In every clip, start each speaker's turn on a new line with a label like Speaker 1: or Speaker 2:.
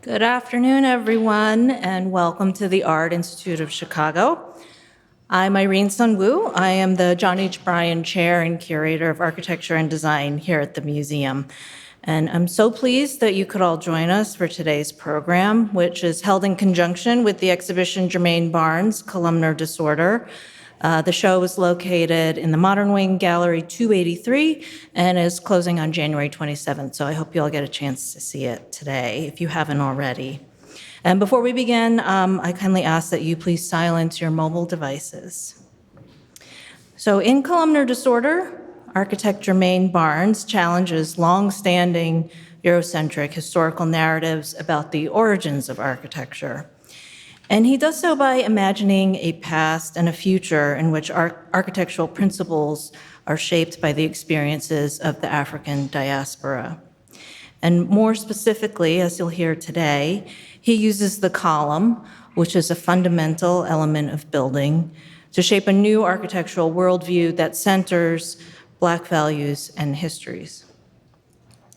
Speaker 1: Good afternoon, everyone, and welcome to the Art Institute of Chicago. I'm Irene Sun-Woo. I am the John H. Bryan Chair and Curator of Architecture and Design here at the museum. And I'm so pleased that you could all join us for today's program, which is held in conjunction with the exhibition Germane Barnes, Columnar Disorder. The show is located in the Modern Wing Gallery 283 and is closing on January 27th, so I hope you all get a chance to see it today if you haven't already. And before we begin, I kindly ask that you please silence your mobile devices. So in Columnar Disorder, architect Germane Barnes challenges long-standing Eurocentric historical narratives about the origins of architecture. And he does so by imagining a past and a future in which architectural principles are shaped by the experiences of the African diaspora. And more specifically, as you'll hear today, he uses the column, which is a fundamental element of building, to shape a new architectural worldview that centers Black values and histories.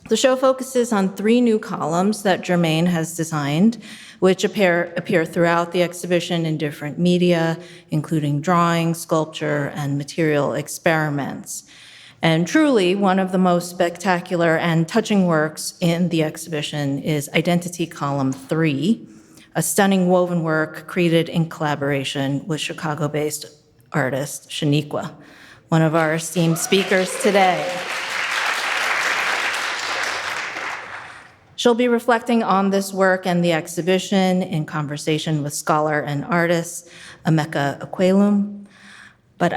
Speaker 1: The show focuses on 3 new columns that Germane has designed, which appear throughout the exhibition in different media, including drawing, sculpture, and material experiments. And truly, one of the most spectacular and touching works in the exhibition is Identity Column 3, a stunning woven work created in collaboration with Chicago-based artist SHENEQUA, one of our esteemed speakers today. She'll be reflecting on this work and the exhibition in conversation with scholar and artist Nnaemeka Ekwelum. But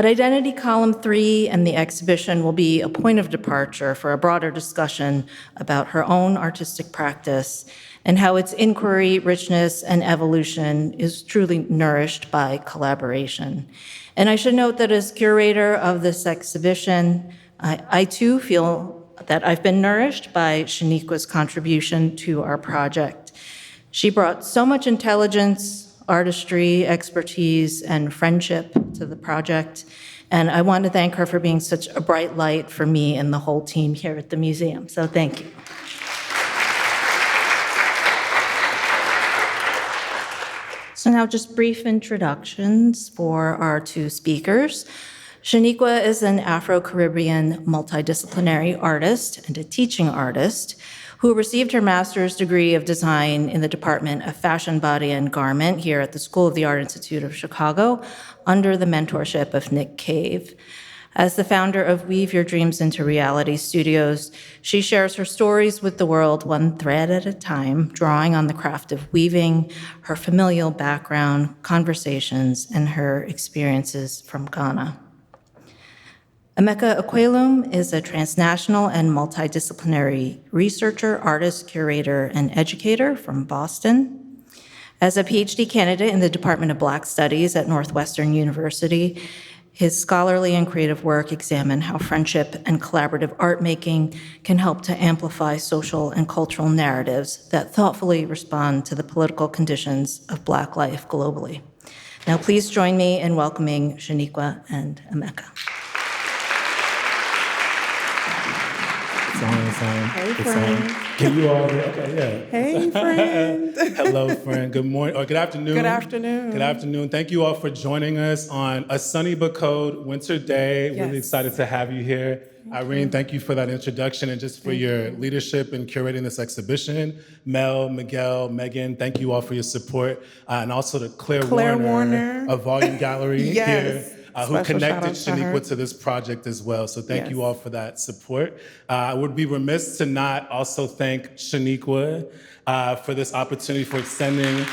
Speaker 1: Identity Column 3 and the exhibition will be a point of departure for a broader discussion about her own artistic practice and how its inquiry, richness, and evolution is truly nourished by collaboration. And I should note that as curator of this exhibition, I too feel that I've been nourished by SHENEQUA's contribution to our project. She brought so much intelligence, artistry, expertise, and friendship to the project. And I want to thank her for being such a bright light for me and the whole team here at the museum. So thank you. So now just brief introductions for our 2 speakers. SHENEQUA is an Afro-Caribbean multidisciplinary artist and a teaching artist who received her master's degree of design in the Department of Fashion, Body, and Garment here at the School of the Art Institute of Chicago under the mentorship of Nick Cave. As the founder of Weave Your Dreams into Reality Studios, she shares her stories with the world one thread at a time, drawing on the craft of weaving, her familial background, conversations, and her experiences from Ghana. Nnaemeka Ekwelum is a transnational and multidisciplinary researcher, artist, curator, and educator from Boston. As a PhD candidate in the Department of Black Studies at Northwestern University, his scholarly and creative work examine how friendship and collaborative art making can help to amplify social and cultural narratives that thoughtfully respond to the political conditions of Black life globally. Now, please join me in welcoming SHENEQUA and Nnaemeka.
Speaker 2: Hey, friend. Can you all? Okay, yeah.
Speaker 3: Hey, friend.
Speaker 2: Hello, friend. Good morning, or good afternoon.
Speaker 3: Good afternoon.
Speaker 2: Good afternoon. Thank you all for joining us on a sunny but cold winter day.
Speaker 3: Yes.
Speaker 2: Really excited to have you here. Irene, thank you for that introduction and just for your leadership in curating this exhibition. Mel, Miguel, Megan, thank you all for your support. And also to Claire Warner of Volume Gallery here. Who connected SHENEQUA to this project as well. So thank you all for that support. I would be remiss to not also thank SHENEQUA for this opportunity, for extending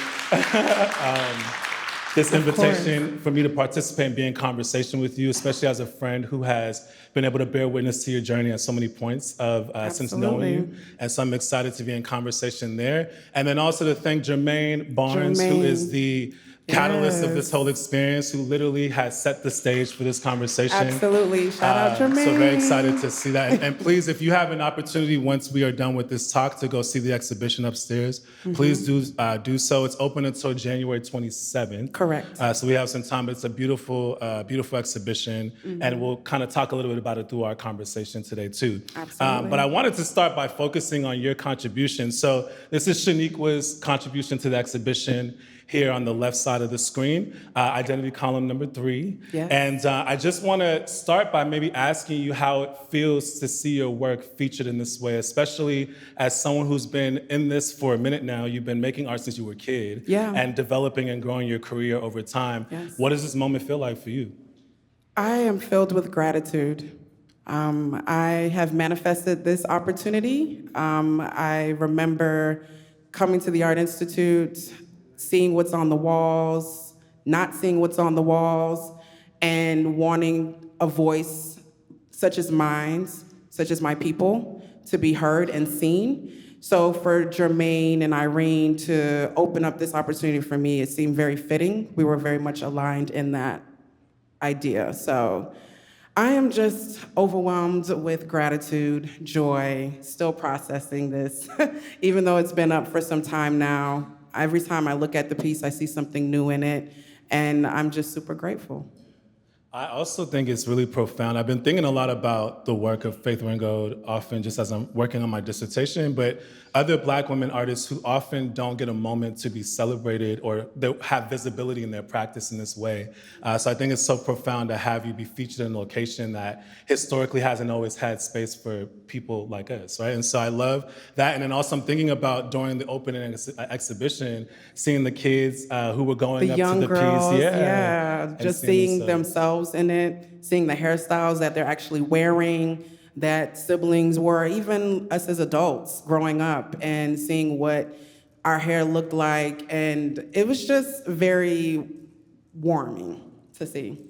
Speaker 2: this invitation for me to participate and be in conversation with you, especially as a friend who has been able to bear witness to your journey at so many points of since knowing you. And so I'm excited to be in conversation there. And then also to thank Germane Barnes, who is the catalyst of this
Speaker 3: Yes.
Speaker 2: whole experience, who literally has set the stage for this conversation.
Speaker 3: Absolutely. Shout out Germane.
Speaker 2: So very excited to see that. And please, if you have an opportunity once we are done with this talk to go see the exhibition upstairs, please do so. It's open until January 27th.
Speaker 3: Correct.
Speaker 2: So we have some time, but it's a beautiful, beautiful exhibition. And we'll kind of talk a little bit about it through our conversation today too.
Speaker 3: Absolutely.
Speaker 2: But I wanted to start by focusing on your contribution. So this is SHENEQUA's contribution to the exhibition here on the left side of the screen, identity column number 3.
Speaker 3: Yes.
Speaker 2: And I just want to start by maybe asking you how it feels to see your work featured in this way, especially as someone who's been in this for a minute now. You've been making art since you were a kid, and developing and growing your career over time.
Speaker 3: Yes.
Speaker 2: What does this moment feel like for you?
Speaker 3: I am filled with gratitude. I have manifested this opportunity. I remember coming to the Art Institute, seeing what's on the walls, not seeing what's on the walls, and wanting a voice such as mine, such as my people, to be heard and seen. So for Germane and Irene to open up this opportunity for me, it seemed very fitting. We were very much aligned in that idea. So I am just overwhelmed with gratitude, joy, still processing this, even though it's been up for some time now. Every time I look at the piece, I see something new in it, and I'm just super grateful.
Speaker 2: I also think it's really profound. I've been thinking a lot about the work of Faith Ringgold, often just as I'm working on my dissertation, but other Black women artists who often don't get a moment to be celebrated or they have visibility in their practice in this way. So I think it's so profound to have you be featured in a location that historically hasn't always had space for people like us, right? And so I love that. And then also I'm thinking about during the opening exhibition, seeing the kids who were going
Speaker 3: The
Speaker 2: up
Speaker 3: young
Speaker 2: to the
Speaker 3: girls,
Speaker 2: piece.
Speaker 3: yeah, just seeing themselves in it, seeing the hairstyles that they're actually wearing, that siblings wore, even us as adults growing up, and seeing what our hair looked like. And it was just very warming to see.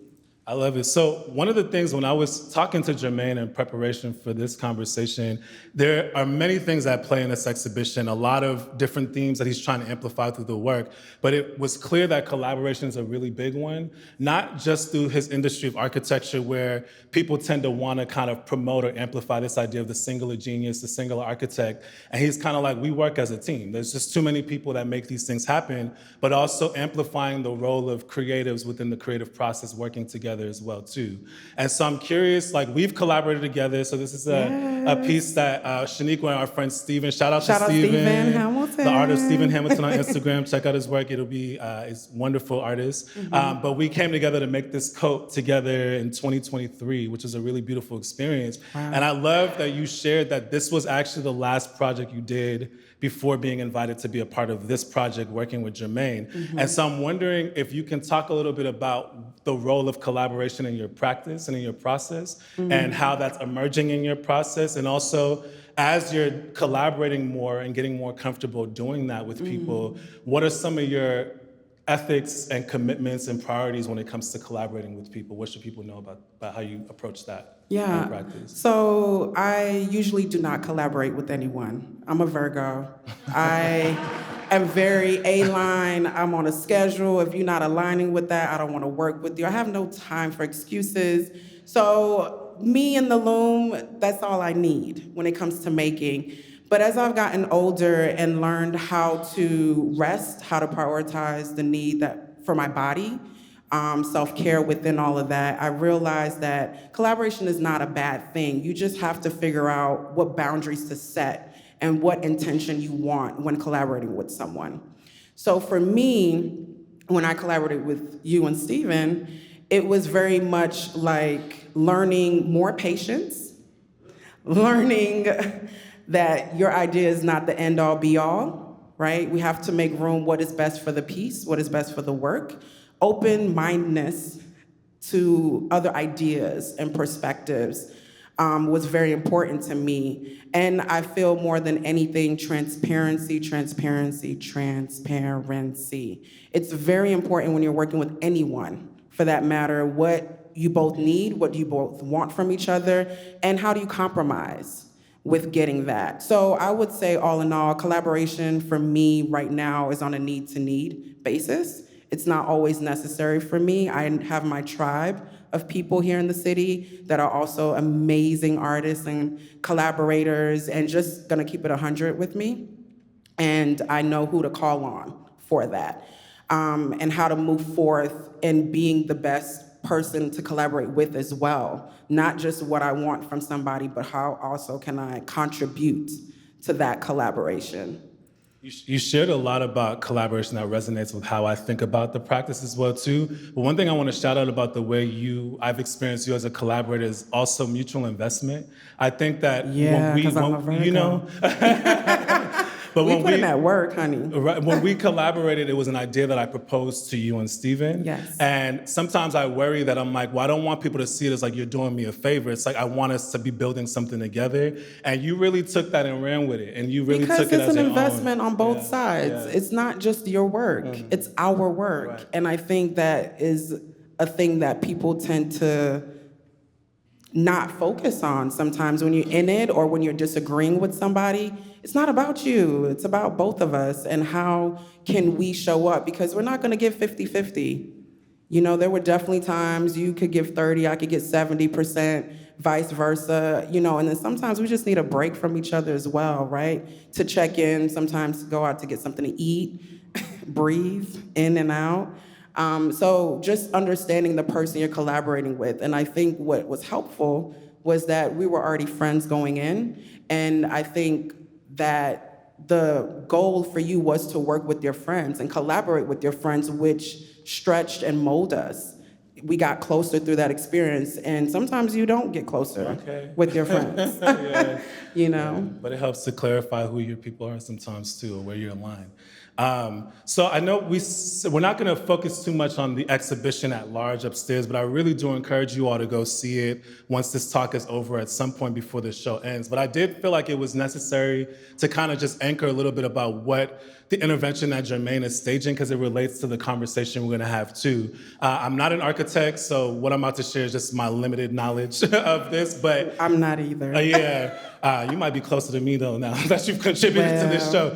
Speaker 2: I love it. So one of the things when I was talking to Germane in preparation for this conversation, there are many things at play in this exhibition, a lot of different themes that he's trying to amplify through the work, but it was clear that collaboration is a really big one, not just through his industry of architecture where people tend to want to kind of promote or amplify this idea of the singular genius, the singular architect, and he's kind of like, we work as a team. There's just too many people that make these things happen, but also amplifying the role of creatives within the creative process working together as well too. And so I'm curious, like we've collaborated together, so this is a piece that SHENEQUA and our friend Steven, shout out to Steven
Speaker 3: Hamilton.
Speaker 2: The artist Steven Hamilton on Instagram, check out his work, it'll be, he's a wonderful artist. But we came together to make this coat together in 2023, which is a really beautiful experience.
Speaker 3: Wow.
Speaker 2: And I love that you shared that this was actually the last project you did before being invited to be a part of this project working with Germane. And so I'm wondering if you can talk a little bit about the role of collaboration in your practice and in your process and how that's emerging in your process. And also, as you're collaborating more and getting more comfortable doing that with people, what are some of your ethics and commitments and priorities when it comes to collaborating with people? What should people know about how you approach that in practice?
Speaker 3: So I usually do not collaborate with anyone. I'm a Virgo. I am very A-line. I'm on a schedule. If you're not aligning with that, I don't want to work with you. I have no time for excuses. So me in the loom, that's all I need when it comes to making. But as I've gotten older and learned how to rest, how to prioritize the need for my body, self-care within all of that, I realized that collaboration is not a bad thing. You just have to figure out what boundaries to set and what intention you want when collaborating with someone. So for me, when I collaborated with you and Steven, it was very much like learning more patience, learning that your idea is not the end-all be-all, right? We have to make room what is best for the piece, what is best for the work. Open-mindedness to other ideas and perspectives was very important to me. And I feel more than anything, transparency. It's very important when you're working with anyone, for that matter, what you both need, what you both want from each other, and how do you compromise with getting that. So I would say all in all, collaboration for me right now is on a need-to-need basis. It's not always necessary for me. I have my tribe of people here in the city that are also amazing artists and collaborators and just gonna keep it 100 with me. And I know who to call on for that, and how to move forth in being the best person to collaborate with as well. Not just what I want from somebody, but how also can I contribute to that collaboration.
Speaker 2: You shared a lot about collaboration that resonates with how I think about the practice as well too. But one thing I want to shout out about the way I've experienced you as a collaborator is also mutual investment. I think that
Speaker 3: Yeah, because I'm a Virgo.
Speaker 2: you know, but
Speaker 3: We put in that work, honey.
Speaker 2: Right, when we collaborated, it was an idea that I proposed to you and Steven.
Speaker 3: Yes.
Speaker 2: And sometimes I worry that I'm like, well, I don't want people to see it as like you're doing me a favor. It's like I want us to be building something together. And you really took that and ran with it. And you really
Speaker 3: Because
Speaker 2: took it as
Speaker 3: it's
Speaker 2: your
Speaker 3: an investment
Speaker 2: own.
Speaker 3: on both sides.
Speaker 2: Yeah.
Speaker 3: It's not just your work, it's our work.
Speaker 2: Right.
Speaker 3: And I think that is a thing that people tend to not focus on sometimes when you're in it or when you're disagreeing with somebody. It's not about you, it's about both of us and how can we show up, because we're not gonna give 50-50. You know, there were definitely times you could give 30, I could get 70%, vice versa, you know, and then sometimes we just need a break from each other as well, right? To check in, sometimes to go out to get something to eat, breathe in and out. So just understanding the person you're collaborating with. And I think what was helpful was that we were already friends going in. And I think that the goal for you was to work with your friends and collaborate with your friends, which stretched and molded us. We got closer through that experience, and sometimes you don't get closer with your friends.
Speaker 2: Yeah.
Speaker 3: You know?
Speaker 2: Yeah. But it helps to clarify who your people are sometimes too, or where you're aligned. So I know we're not going to focus too much on the exhibition at large upstairs, but I really do encourage you all to go see it once this talk is over at some point before the show ends. But I did feel like it was necessary to kind of just anchor a little bit about what the intervention that Germane is staging, because it relates to the conversation we're going to have too. I'm not an architect, so what I'm about to share is just my limited knowledge of this, but...
Speaker 3: I'm not either.
Speaker 2: You might be closer to me though now that you've contributed to this show.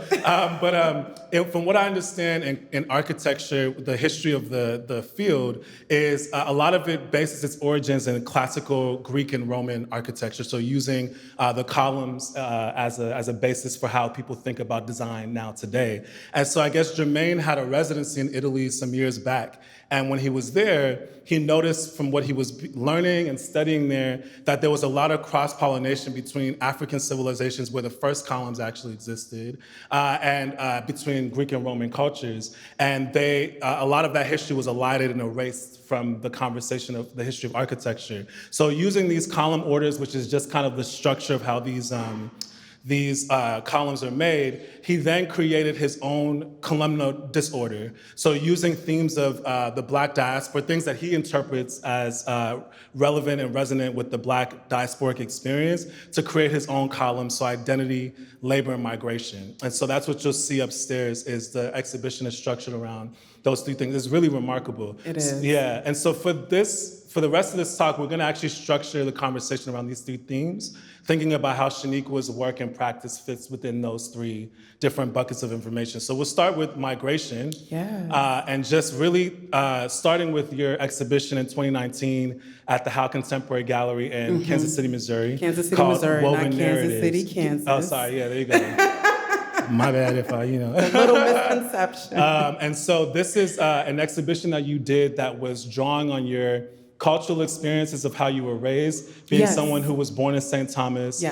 Speaker 2: From what I understand in architecture, the history of the field is a lot of it bases its origins in classical Greek and Roman architecture. So using the columns as a basis for how people think about design now today. And so I guess Germane had a residency in Italy some years back. And when he was there, he noticed from what he was learning and studying there that there was a lot of cross-pollination between African civilizations where the first columns actually existed and between Greek and Roman cultures. And a lot of that history was elided and erased from the conversation of the history of architecture. So using these column orders, which is just kind of the structure of how these columns are made, he then created his own columnar disorder. So using themes of the Black diaspora, things that he interprets as relevant and resonant with the Black diasporic experience, to create his own column, so identity, labor, and migration. And so that's what you'll see upstairs, is the exhibition is structured around those three things. It's really remarkable.
Speaker 3: It is.
Speaker 2: Yeah, and so for the rest of this talk, we're gonna actually structure the conversation around these three themes, thinking about how SHENEQUA's work and practice fits within those three different buckets of information. So we'll start with migration.
Speaker 3: Yeah.
Speaker 2: And just really starting with your exhibition in 2019 at the Howe Contemporary Gallery in Kansas City, Missouri.
Speaker 3: Kansas City,
Speaker 2: called
Speaker 3: Missouri, not
Speaker 2: Woven
Speaker 3: Kansas
Speaker 2: Narratives.
Speaker 3: City, Kansas.
Speaker 2: Oh, sorry, yeah, there you go. My bad if I,
Speaker 3: A little misconception.
Speaker 2: And so this is an exhibition that you did that was drawing on your cultural experiences of how you were raised, being someone who was born in St. Thomas,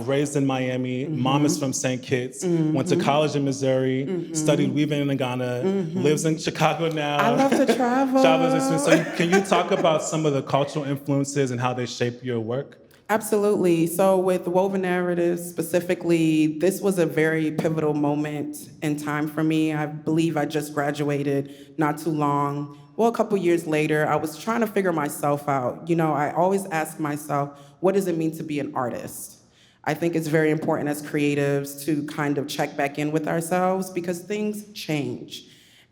Speaker 2: raised in Miami, mom is from St. Kitts, went to college in Missouri, studied weaving in Ghana, lives in Chicago now.
Speaker 3: I love to travel.
Speaker 2: So can you talk about some of the cultural influences and how they shape your work?
Speaker 3: Absolutely. So with Woven Narratives specifically, this was a very pivotal moment in time for me. I believe I just graduated not too long. Well, a couple years later, I was trying to figure myself out. You know, I always ask myself, what does it mean to be an artist? I think it's very important as creatives to kind of check back in with ourselves because things change.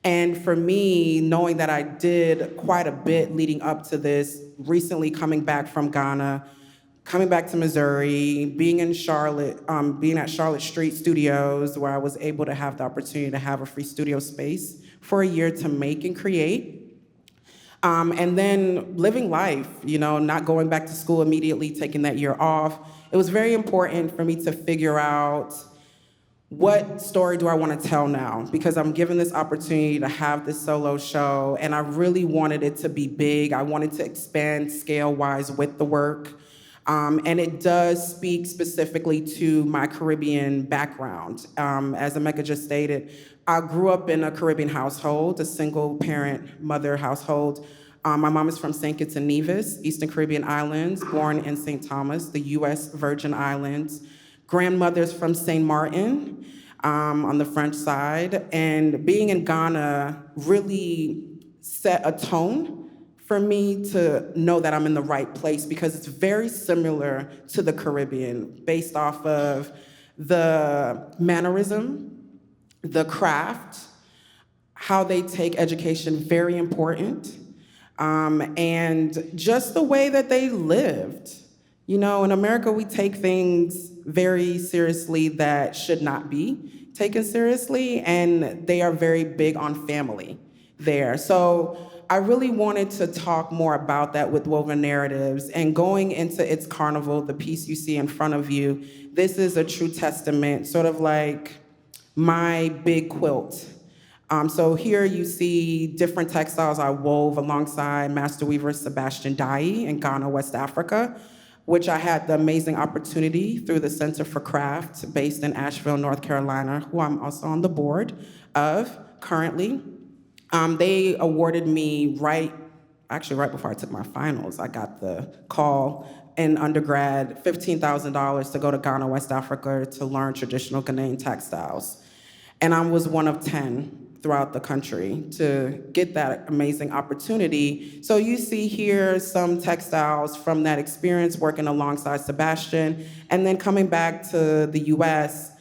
Speaker 3: And for me, knowing that I did quite a bit leading up to this, recently coming back from Ghana, coming back to Missouri, being in Charlotte, being at Charlotte Street Studios, where I was able to have the opportunity to have a free studio space for a year to make and create. And then living life, not going back to school immediately, taking that year off. It was very important for me to figure out what story do I want to tell now? Because I'm given this opportunity to have this solo show, and I really wanted it to be big. I wanted to expand scale-wise with the work. And it does speak specifically to my Caribbean background. As Nnaemeka just stated, I grew up in a Caribbean household, a single-parent mother household. My mom is from St. Kitts and Nevis, Eastern Caribbean Islands, born in St. Thomas, the U.S. Virgin Islands. Grandmother's from St. Martin on the French side. And being in Ghana really set a tone for me to know that I'm in the right place, because it's very similar to the Caribbean based off of the mannerism, the craft, how they take education very important, and just the way that they lived. In America, we take things very seriously that should not be taken seriously, and they are very big on family there. So I really wanted to talk more about that with Woven Narratives, and going into its carnival, the piece you see in front of you, this is a true testament, sort of like my big quilt. So here you see different textiles I wove alongside master weaver Sebastian Dai in Ghana, West Africa, which I had the amazing opportunity through the Center for Craft based in Asheville, North Carolina, who I'm also on the board of currently. They awarded me right before I took my finals. I got the call in undergrad, $15,000 to go to Ghana, West Africa to learn traditional Ghanaian textiles. And I was one of 10 throughout the country to get that amazing opportunity. So you see here some textiles from that experience working alongside Sebastian. And then coming back to the US,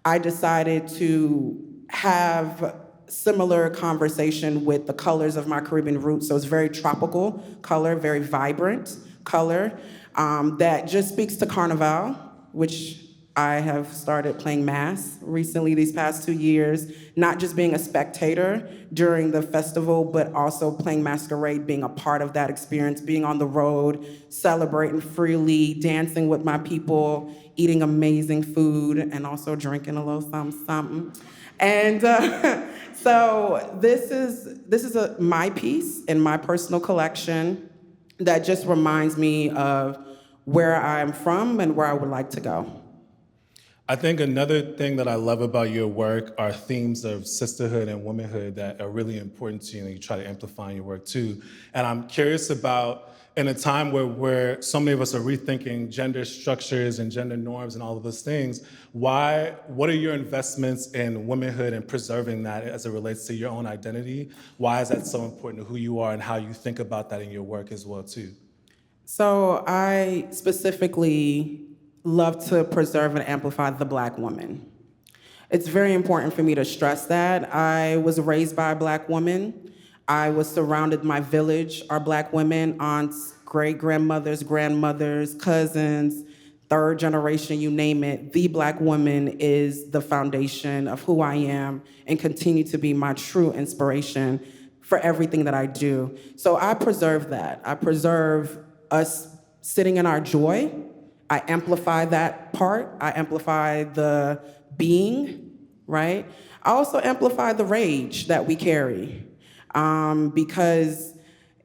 Speaker 3: I decided to have similar conversation with the colors of my Caribbean roots. So it's very tropical color, very vibrant color, that just speaks to Carnival, which I have started playing mass recently these past 2 years, not just being a spectator during the festival, but also playing masquerade, being a part of that experience, being on the road, celebrating freely, dancing with my people, eating amazing food, and also drinking a little something. And so this is my piece in my personal collection that just reminds me of where I'm from and where I would like to go.
Speaker 2: I think another thing that I love about your work are themes of sisterhood and womanhood that are really important to you, and you try to amplify in your work too. And I'm curious about, in a time where so many of us are rethinking gender structures and gender norms and all of those things, what are your investments in womanhood and preserving that as it relates to your own identity? Why is that so important to who you are and how you think about that in your work as well too?
Speaker 3: So I specifically love to preserve and amplify the Black woman. It's very important for me to stress that. I was raised by a Black woman. I was surrounded, my village are Black women, aunts, great-grandmothers, grandmothers, cousins, third generation, you name it. The Black woman is the foundation of who I am and continue to be my true inspiration for everything that I do. So I preserve that. I preserve us sitting in our joy. I amplify that part. I amplify the being, right? I also amplify the rage that we carry, because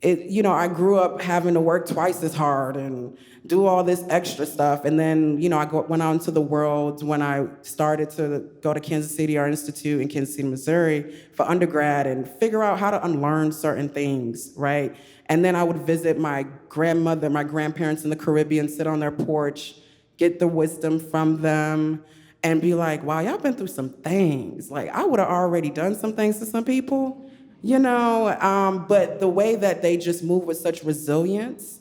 Speaker 3: I grew up having to work twice as hard and do all this extra stuff. And then, I went out into the world when I started to go to Kansas City Art Institute in Kansas City, Missouri for undergrad and figure out how to unlearn certain things, right? And then I would visit my grandmother, my grandparents in the Caribbean, sit on their porch, get the wisdom from them, and be like, wow, y'all been through some things. Like, I would have already done some things to some people, but the way that they just move with such resilience,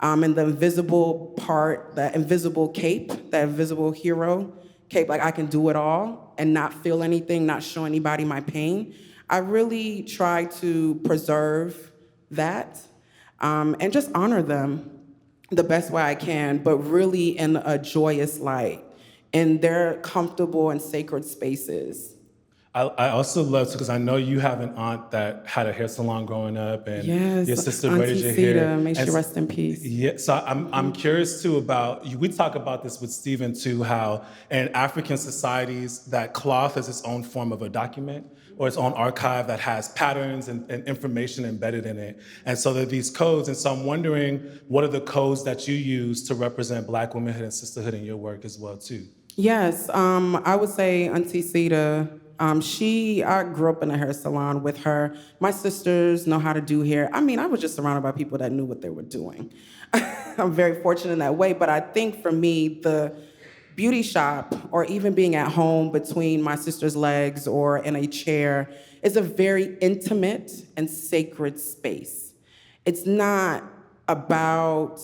Speaker 3: and the invisible part, that invisible cape, that invisible hero cape, like I can do it all and not feel anything, not show anybody my pain. I really try to preserve that, and just honor them the best way I can, but really in a joyous light, in their comfortable and sacred spaces.
Speaker 2: I also love, because I know you have an aunt that had a hair salon growing up, and
Speaker 3: Yes,
Speaker 2: your sister
Speaker 3: Auntie
Speaker 2: braided your
Speaker 3: Sita,
Speaker 2: hair.
Speaker 3: may she
Speaker 2: And
Speaker 3: rest in peace.
Speaker 2: yeah, so I'm curious too about, we talk about this with Stephen too, how in African societies that cloth is its own form of a document or its own archive that has patterns and information embedded in it. And so there are these codes. And so I'm wondering, what are the codes that you use to represent Black womanhood and sisterhood in your work as well too?
Speaker 3: Yes, I would say Auntie Sita. I grew up in a hair salon with her. My sisters know how to do hair. I mean, I was just surrounded by people that knew what they were doing. I'm very fortunate in that way, but I think for me, the beauty shop or even being at home between my sister's legs or in a chair is a very intimate and sacred space. It's not about,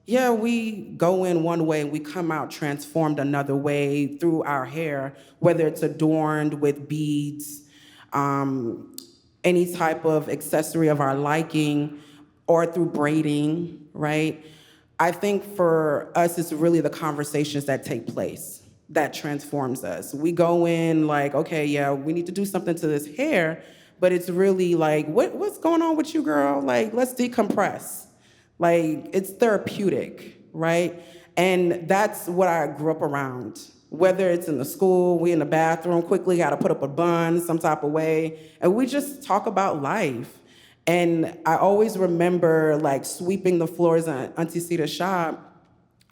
Speaker 3: yeah, we go in one way and we come out transformed another way through our hair, whether it's adorned with beads, any type of accessory of our liking, or through braiding, right? I think for us, it's really the conversations that take place that transforms us. We go in like, okay, yeah, we need to do something to this hair, but it's really like, what's going on with you, girl? Like, let's decompress. Like, it's therapeutic, right? And that's what I grew up around. Whether it's in the school, we in the bathroom, quickly got to put up a bun some type of way, and we just talk about life. And I always remember like sweeping the floors at Auntie Sita's shop,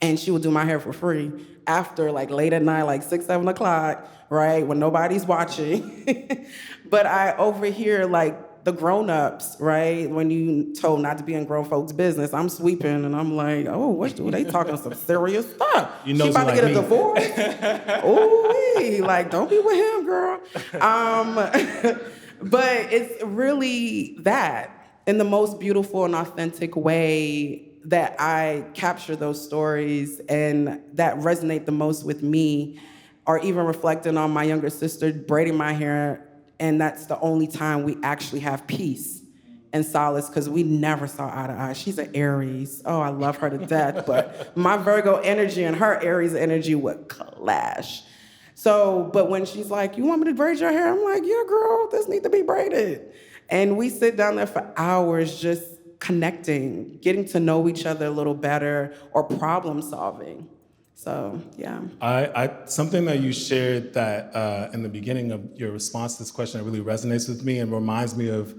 Speaker 3: and she would do my hair for free after like late at night, like 6, 7 o'clock, right? When nobody's watching. But I overhear like the grown-ups, right? When you told not to be in grown folks' business, I'm sweeping and I'm like, oh, what they talking some serious stuff.
Speaker 2: You know,
Speaker 3: she about to
Speaker 2: like
Speaker 3: get a
Speaker 2: me.
Speaker 3: divorce? Ooh, like, don't be with him, girl. But it's really that in the most beautiful and authentic way that I capture those stories and that resonate the most with me, or even reflecting on my younger sister braiding my hair, and that's the only time we actually have peace and solace, because we never saw eye to eye. She's an Aries. Oh, I love her to death, but my Virgo energy and her Aries energy would clash. So, but when she's like, you want me to braid your hair? I'm like, yeah, girl, this needs to be braided. And we sit down there for hours just connecting, getting to know each other a little better, or problem solving. So, yeah.
Speaker 2: Something that you shared that in the beginning of your response to this question that really resonates with me and reminds me of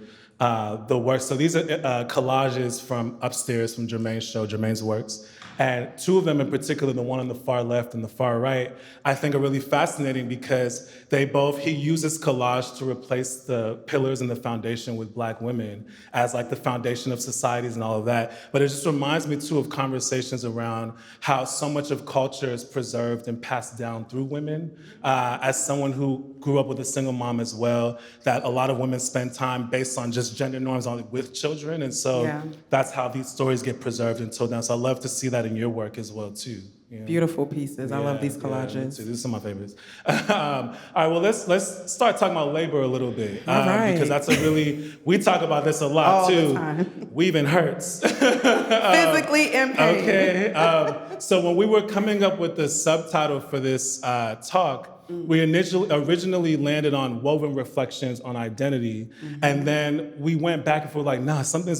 Speaker 2: the work. So these are collages from upstairs from Germane's show, Germane's Works. And two of them in particular, the one on the far left and the far right, I think are really fascinating because he uses collage to replace the pillars and the foundation with Black women as like the foundation of societies and all of that. But it just reminds me too of conversations around how so much of culture is preserved and passed down through women. As someone who grew up with a single mom as well, that a lot of women spend time based on just gender norms with children. And so that's how these stories get preserved until now. So I love to see that in your work as well too. You know?
Speaker 3: Beautiful pieces. I love these collages.
Speaker 2: Yeah, me too. These are my favorites. All right, well, let's start talking about labor a little bit.
Speaker 3: All right.
Speaker 2: Because that's we talk about this a lot
Speaker 3: all
Speaker 2: too.
Speaker 3: The time.
Speaker 2: Weaving hurts.
Speaker 3: Physically in pain.
Speaker 2: Okay. So when we were coming up with the subtitle for this talk, we originally landed on woven reflections on identity, and then we went back and forth like, nah, something's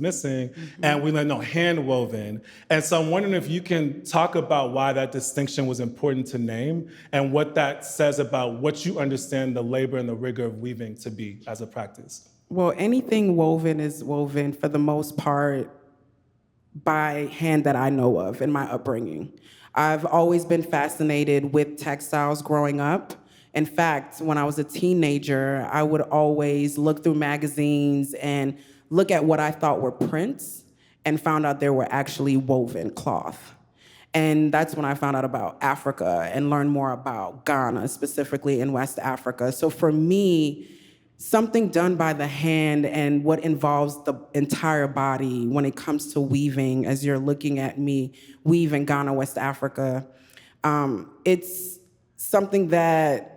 Speaker 2: missing, and we landed on hand woven. And so I'm wondering if you can talk about why that distinction was important to name and what that says about what you understand the labor and the rigor of weaving to be as a practice.
Speaker 3: Well, anything woven is woven for the most part by hand that I know of in my upbringing. I've always been fascinated with textiles growing up. In fact, when I was a teenager, I would always look through magazines and look at what I thought were prints and found out there were actually woven cloth. And that's when I found out about Africa and learned more about Ghana, specifically in West Africa. So for me, something done by the hand and what involves the entire body when it comes to weaving, as you're looking at me weave in Ghana, West Africa, it's something that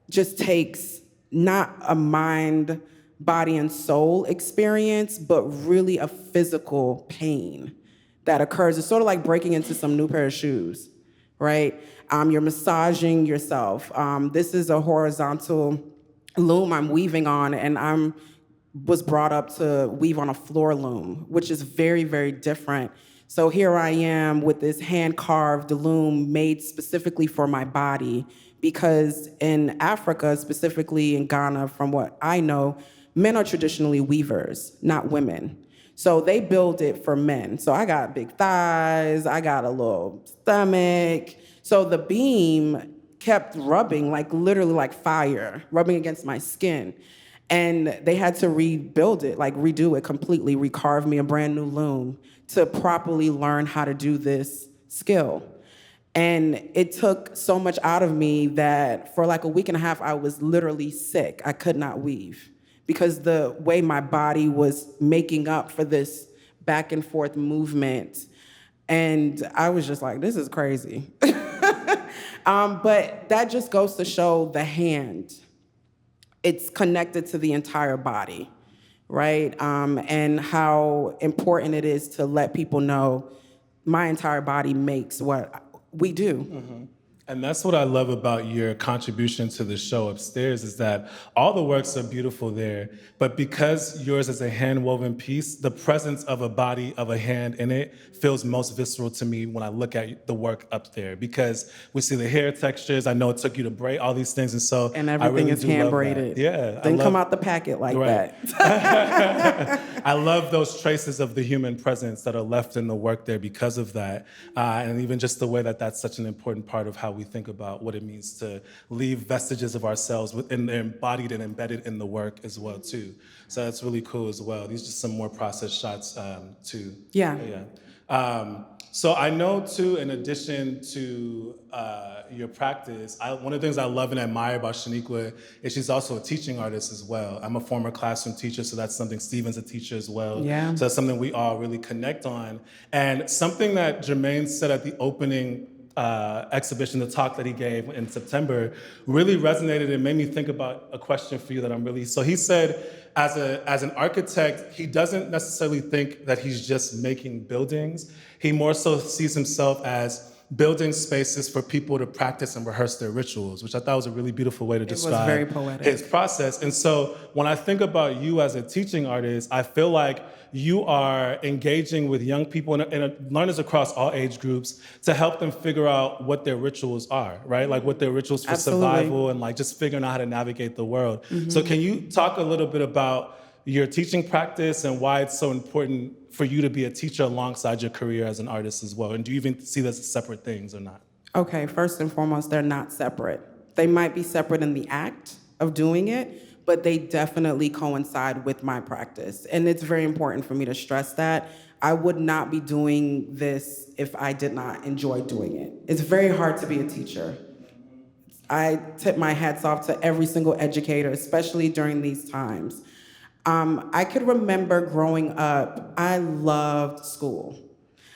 Speaker 3: just takes not a mind, body, and soul experience, but really a physical pain that occurs. It's sort of like breaking into some new pair of shoes, right? You're massaging yourself. This is a horizontal loom I'm weaving on, and was brought up to weave on a floor loom, which is very, very different. So here I am with this hand-carved loom made specifically for my body, because in Africa, specifically in Ghana, from what I know, men are traditionally weavers, not women. So they build it for men. So I got big thighs, I got a little stomach. So the beam kept rubbing, like literally like fire, rubbing against my skin. And they had to rebuild it, like redo it completely, recarve me a brand new loom to properly learn how to do this skill. And it took so much out of me that for like a week and a half, I was literally sick. I could not weave because the way my body was making up for this back and forth movement. And I was just like, this is crazy. But that just goes to show the hand. It's connected to the entire body, right? And how important it is to let people know my entire body makes what we do.
Speaker 2: Mm-hmm. And that's what I love about your contribution to the show upstairs, is that all the works are beautiful there, but because yours is a hand-woven piece, the presence of a body, of a hand in it feels most visceral to me when I look at the work up there, because we see the hair textures. I know it took you to braid all these things, and so
Speaker 3: And everything
Speaker 2: I really
Speaker 3: is
Speaker 2: do love
Speaker 3: hand-braided.
Speaker 2: that. Yeah,
Speaker 3: Didn't come out the packet like
Speaker 2: Right.
Speaker 3: that.
Speaker 2: I love those traces of the human presence that are left in the work there because of that, and even just the way that that's such an important part of how we think about what it means to leave vestiges of ourselves within, they're embodied and embedded in the work as well too. So that's really cool as well. These are just some more process shots too.
Speaker 3: Yeah.
Speaker 2: So I know too, in addition to your practice, one of the things I love and admire about SHENEQUA is she's also a teaching artist as well. I'm a former classroom teacher, so that's something. Steven's a teacher as well.
Speaker 3: Yeah.
Speaker 2: So that's something we all really connect on. And something that Germane said at the opening exhibition, the talk that he gave in September, really resonated and made me think about a question for you that I'm really. So he said, as an architect, he doesn't necessarily think that he's just making buildings. He more so sees himself as building spaces for people to practice and rehearse their rituals, which I thought was a really beautiful way to describe
Speaker 3: very poetic.
Speaker 2: his process. And so when I think about you as a teaching artist, I feel like you are engaging with young people and learners across all age groups to help them figure out what their rituals are, right? Like what their rituals for
Speaker 3: Absolutely.
Speaker 2: survival and like just figuring out how to navigate the world. So can you talk a little bit about your teaching practice and why it's so important for you to be a teacher alongside your career as an artist as well? And do you even see this as separate things or not?
Speaker 3: Okay, first and foremost, they're not separate. They might be separate in the act of doing it, but they definitely coincide with my practice. And it's very important for me to stress that. I would not be doing this if I did not enjoy doing it. It's very hard to be a teacher. I tip my hats off to every single educator, especially during these times. I could remember growing up, I loved school.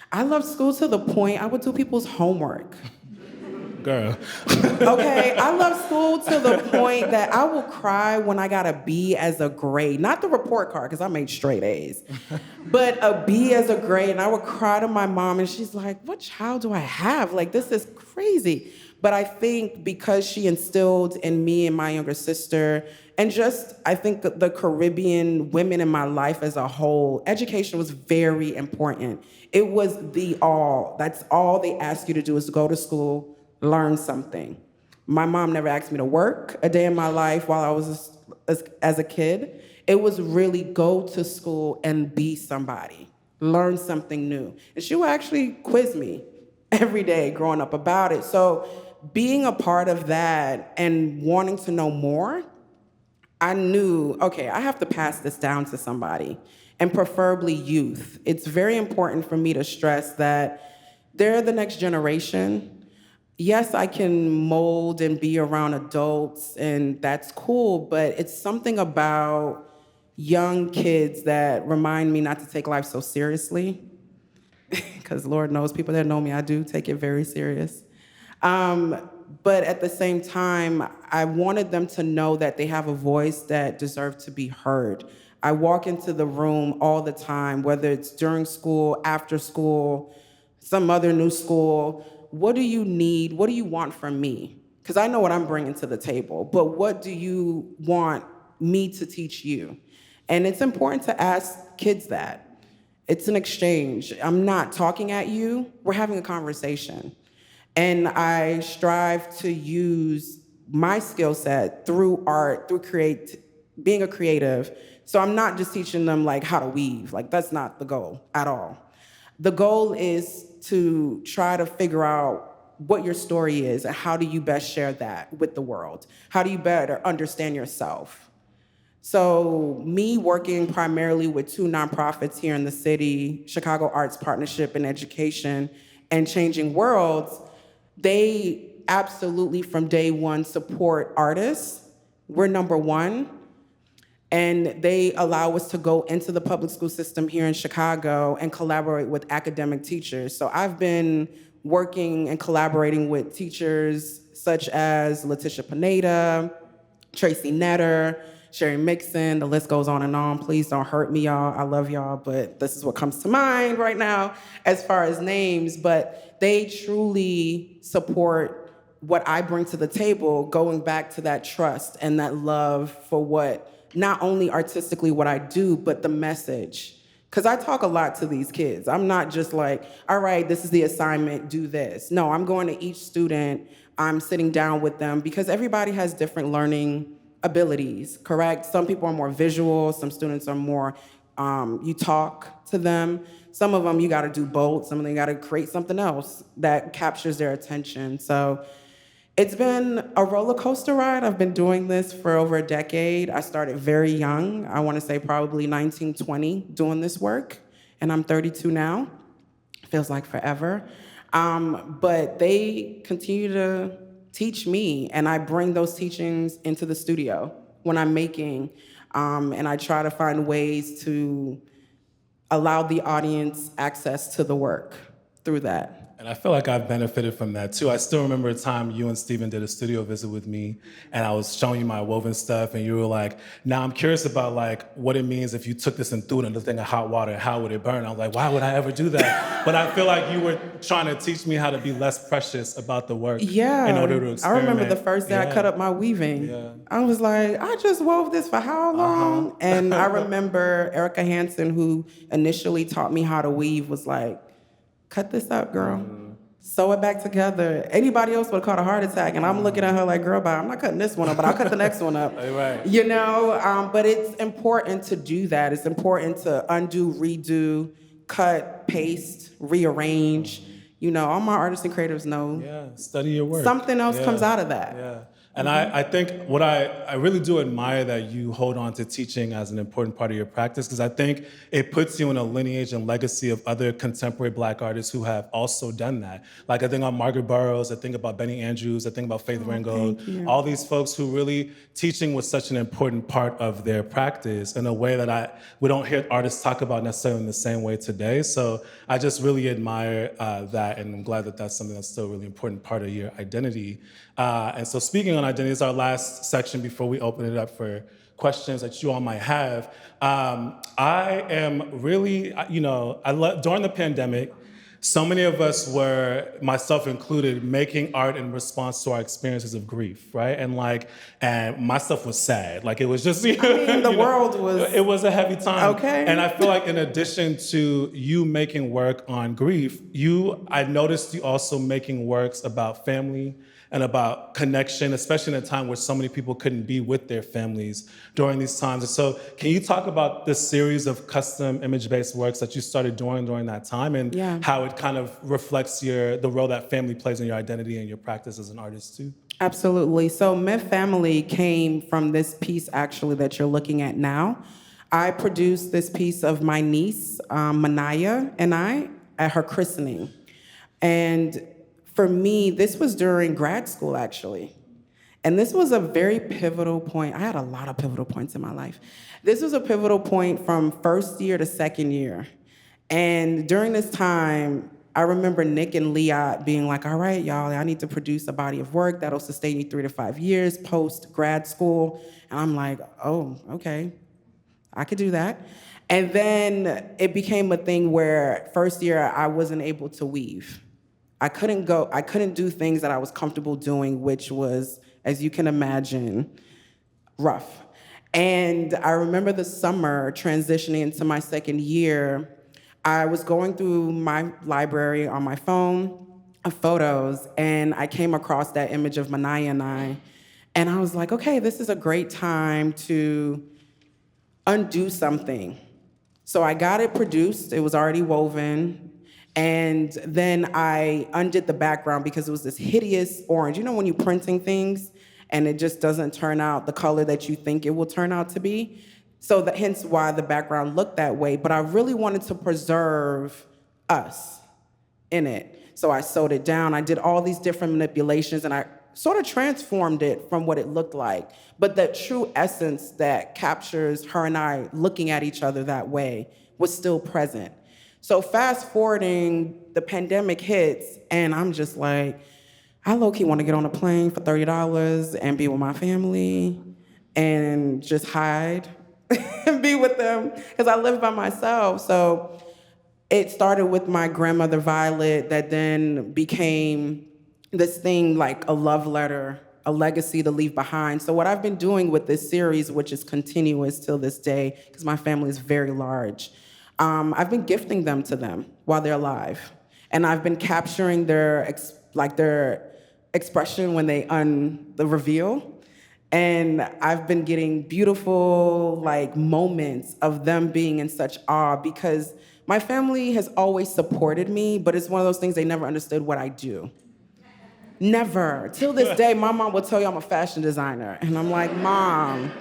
Speaker 3: I loved school to the point I would do people's homework.
Speaker 2: Girl.
Speaker 3: Okay, I love school to the point that I will cry when I got a B as a grade. Not the report card, because I made straight A's. But a B as a grade, and I would cry to my mom, and she's like, what child do I have? Like, this is crazy. But I think because she instilled in me and my younger sister, and just, I think the Caribbean women in my life as a whole, education was very important. It was the all. That's all they ask you to do, is to go to school, learn something. My mom never asked me to work a day in my life while I was as a kid. It was really go to school and be somebody, learn something new. And she would actually quiz me every day growing up about it. So being a part of that and wanting to know more, I knew, okay, I have to pass this down to somebody, and preferably youth. It's very important for me to stress that they're the next generation. Yes, I can mold and be around adults, and that's cool, but it's something about young kids that remind me not to take life so seriously, because Lord knows, people that know me, I do take it very serious. But at the same time, I wanted them to know that they have a voice that deserves to be heard. I walk into the room all the time, whether it's during school, after school, some other new school. What do you need? What do you want from me? because I know what I'm bringing to the table, but what do you want me to teach you? And it's important to ask kids that. It's an exchange. I'm not talking at you, we're having a conversation. And I strive to use my skill set through art, through being a creative. So I'm not just teaching them like how to weave, like that's not the goal at all. The goal is to try to figure out what your story is and how do you best share that with the world? How do you better understand yourself? So me working primarily with two nonprofits here in the city, Chicago Arts Partnership and Education and Changing Worlds, they absolutely from day one support artists. We're number one. And they allow us to go into the public school system here in Chicago and collaborate with academic teachers. So I've been working and collaborating with teachers such as Letitia Pineda, Tracy Netter, Sherry Mixon, the list goes on and on. Please don't hurt me, y'all. I love y'all, but this is what comes to mind right now as far as names. But they truly support what I bring to the table, going back to that trust and that love for what, not only artistically what I do, but the message. Because I talk a lot to these kids. I'm not just like, all right, this is the assignment, do this. No, I'm going to each student, I'm sitting down with them because everybody has different learning abilities, correct? Some people are more visual, some students are more, you talk to them. Some of them you gotta do both, some of them you gotta create something else that captures their attention. So it's been a roller coaster ride. I've been doing this for over a decade. I started very young. I want to say probably 19, 20 doing this work, and I'm 32 now. Feels like forever. But they continue to teach me, and I bring those teachings into the studio when I'm making, and I try to find ways to allow the audience access to the work through that.
Speaker 2: And I feel like I've benefited from that too. I still remember a time you and Steven did a studio visit with me and I was showing you my woven stuff and you were like, now I'm curious about like what it means if you took this and threw it in the thing of hot water, how would it burn? I was like, why would I ever do that? But I feel like you were trying to teach me how to be less precious about the work in order to experiment.
Speaker 3: I remember the first day I cut up my weaving. Yeah. I was like, I just wove this for how long? And I remember Erica Hansen, who initially taught me how to weave, was like, cut this up, girl. Sew it back together. Anybody else would have caught a heart attack, and I'm looking at her like, girl, I'm not cutting this one up, but I'll cut the next one up.
Speaker 2: Right.
Speaker 3: You know, but it's important to do that. It's important to undo, redo, cut, paste, rearrange. You know, all my artists and creatives know.
Speaker 2: Yeah, study your work.
Speaker 3: Something else comes out of that.
Speaker 2: Yeah. And I think what I really do admire that you hold on to teaching as an important part of your practice, because I think it puts you in a lineage and legacy of other contemporary Black artists who have also done that. Like I think about Margaret Burroughs, I think about Benny Andrews, I think about Faith Ringgold, all these folks who really teaching was such an important part of their practice in a way that we don't hear artists talk about necessarily in the same way today. So I just really admire that, and I'm glad that that's something that's still a really important part of your identity. And so speaking on identity, this is our last section before we open it up for questions that you all might have. I am really, during the pandemic, so many of us were, myself included, making art in response to our experiences of grief, right? And my stuff was sad. Like it was just,
Speaker 3: the world was...
Speaker 2: It was a heavy time.
Speaker 3: Okay.
Speaker 2: And I feel like in addition to you making work on grief, I noticed you also making works about family and about connection, especially in a time where so many people couldn't be with their families during these times. And so can you talk about this series of custom image-based works that you started doing during that time and how it kind of reflects the role that family plays in your identity and your practice as an artist too?
Speaker 3: Absolutely. So Myth Family came from this piece actually that you're looking at now. I produced this piece of my niece, Manaya, and I at her christening. And for me, this was during grad school, actually. And this was a very pivotal point. I had a lot of pivotal points in my life. This was a pivotal point from first year to second year. And during this time, I remember Nick and Leah being like, all right, y'all, I need to produce a body of work that'll sustain you 3 to 5 years post-grad school. And I'm like, oh, okay, I could do that. And then it became a thing where first year I wasn't able to weave. I couldn't do things that I was comfortable doing, which was, as you can imagine, rough. And I remember the summer transitioning into my second year, I was going through my library on my phone of photos, and I came across that image of Manaya and I. And I was like, okay, this is a great time to undo something. So I got it produced, it was already woven, and then I undid the background because it was this hideous orange. You know when you're printing things and it just doesn't turn out the color that you think it will turn out to be? So hence why the background looked that way, but I really wanted to preserve us in it. So I sewed it down, I did all these different manipulations, and I sort of transformed it from what it looked like. But that true essence that captures her and I looking at each other that way was still present. So fast forwarding, the pandemic hits, and I'm just like, I low-key want to get on a plane for $30 and be with my family and just hide and be with them, because I live by myself. So it started with my grandmother Violet that then became this thing like a love letter, a legacy to leave behind. So what I've been doing with this series, which is continuous till this day, because my family is very large, I've been gifting them to them while they're alive. And I've been capturing their expression when they the reveal. And I've been getting beautiful moments of them being in such awe, because my family has always supported me, but it's one of those things they never understood what I do. Never. Till this day, my mom will tell you I'm a fashion designer. And I'm like, Mom,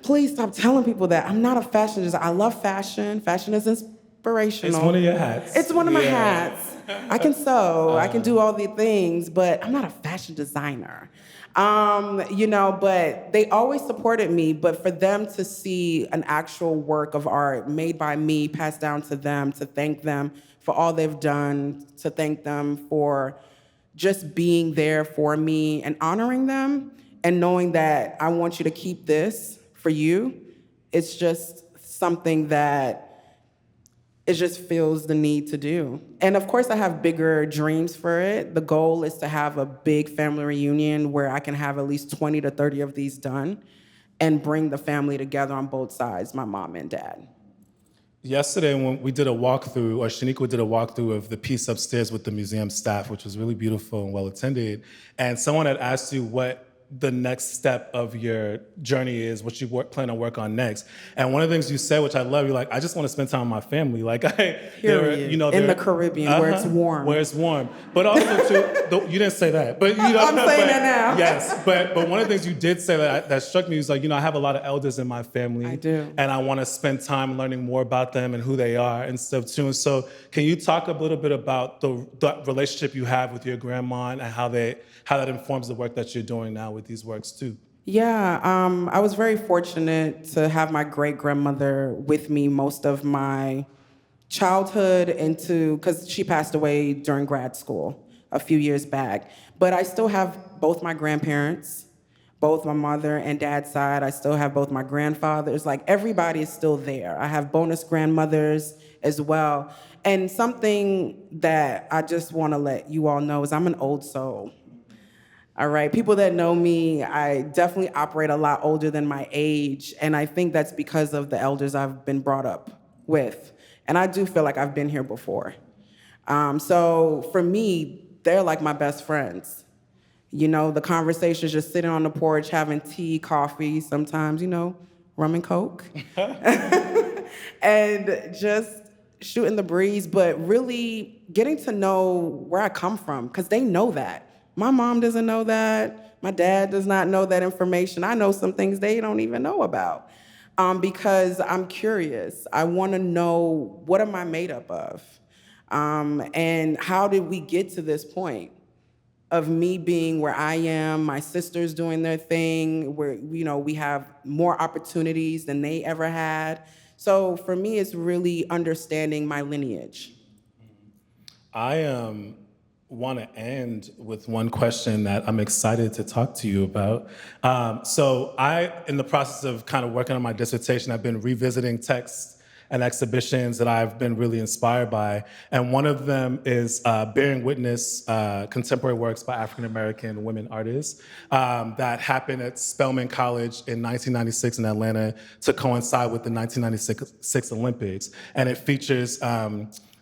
Speaker 3: please stop telling people that. I'm not a fashion designer. I love fashion. Fashion is inspirational.
Speaker 2: It's one of your hats.
Speaker 3: It's one of my hats. I can sew, I can do all the things, but I'm not a fashion designer. But they always supported me, but for them to see an actual work of art made by me, passed down to them, to thank them for all they've done, to thank them for just being there for me and honoring them and knowing that I want you to keep this for you, it's just something that it just feels the need to do. And of course I have bigger dreams for it. The goal is to have a big family reunion where I can have at least 20 to 30 of these done and bring the family together on both sides, my mom and dad.
Speaker 2: Yesterday, when we did a walkthrough, or SHENEQUA did a walkthrough of the piece upstairs with the museum staff, which was really beautiful and well attended, and someone had asked you what the next step of your journey is, what you plan to work on next. And one of the things you said, which I love, you're like, I just want to spend time with my family. In the
Speaker 3: Caribbean, where it's warm.
Speaker 2: Where it's warm. But also, too, you didn't say that. But I'm
Speaker 3: saying that now.
Speaker 2: Yes, but one of the things you did say that struck me was I have a lot of elders in my family.
Speaker 3: I do.
Speaker 2: And I want to spend time learning more about them and who they are and stuff, too. And so can you talk a little bit about the relationship you have with your grandma and how that informs the work that you're doing now with these works too?
Speaker 3: Yeah, I was very fortunate to have my great-grandmother with me most of my childhood because she passed away during grad school a few years back. But I still have both my grandparents, both my mother and dad's side. I still have both my grandfathers. Everybody is still there. I have bonus grandmothers as well. And something that I just want to let you all know is I'm an old soul. All right, people that know me, I definitely operate a lot older than my age, and I think that's because of the elders I've been brought up with. And I do feel like I've been here before. So for me, they're like my best friends. The conversations, just sitting on the porch, having tea, coffee, sometimes, rum and Coke. And just shooting the breeze, but really getting to know where I come from, because they know that. My mom doesn't know that. My dad does not know that information. I know some things they don't even know about because I'm curious. I want to know, what am I made up of? And how did we get to this point of me being where I am, my sisters doing their thing, where we have more opportunities than they ever had. So for me, it's really understanding my lineage.
Speaker 2: I want to end with one question that I'm excited to talk to you about. So in the process of kind of working on my dissertation, I've been revisiting texts and exhibitions that I've been really inspired by. And one of them is Bearing Witness, contemporary works by African-American women artists that happened at Spelman College in 1996 in Atlanta to coincide with the 1996 Olympics. And it features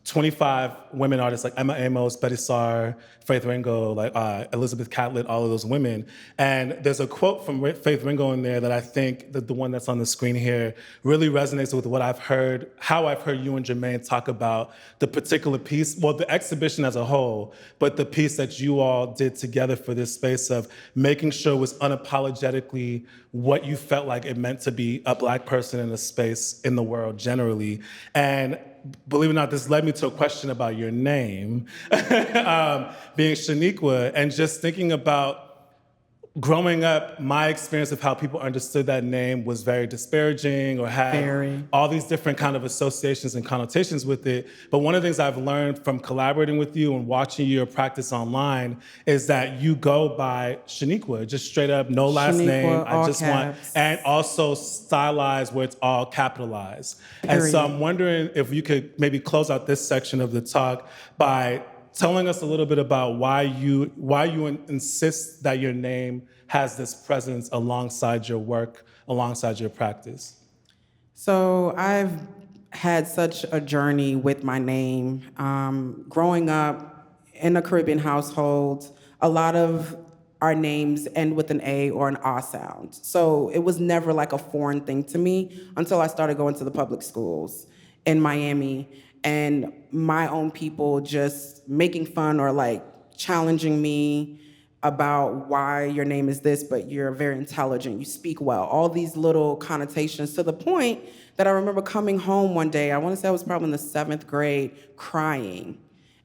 Speaker 2: 25 women artists like Emma Amos, Betty Saar, Faith Ringo, like Elizabeth Catlett, all of those women. And there's a quote from Faith Ringo in there that I think that the one that's on the screen here really resonates with what I've heard, how I've heard you and Germane talk about the particular piece, well, the exhibition as a whole, but the piece that you all did together for this space of making sure it was unapologetically what you felt like it meant to be a Black person in a space in the world generally. And believe it or not, this led me to a question about your name, being SHENEQUA, and just thinking about growing up, my experience of how people understood that name was very disparaging or had all these different kind of associations and connotations with it. But one of the things I've learned from collaborating with you and watching your practice online is that you go by SHENEQUA, just straight up, no last name. I just want, and also stylized where it's all capitalized. And so I'm wondering if you could maybe close out this section of the talk by telling us a little bit about why you insist that your name has this presence alongside your work, alongside your practice.
Speaker 3: So I've had such a journey with my name. Growing up in a Caribbean household, a lot of our names end with an A or an A sound. So it was never like a foreign thing to me until I started going to the public schools in Miami, and my own people just making fun or like challenging me about why your name is this, but you're very intelligent, you speak well, all these little connotations, to the point that I remember coming home one day, I wanna say I was probably in the 7th grade, crying.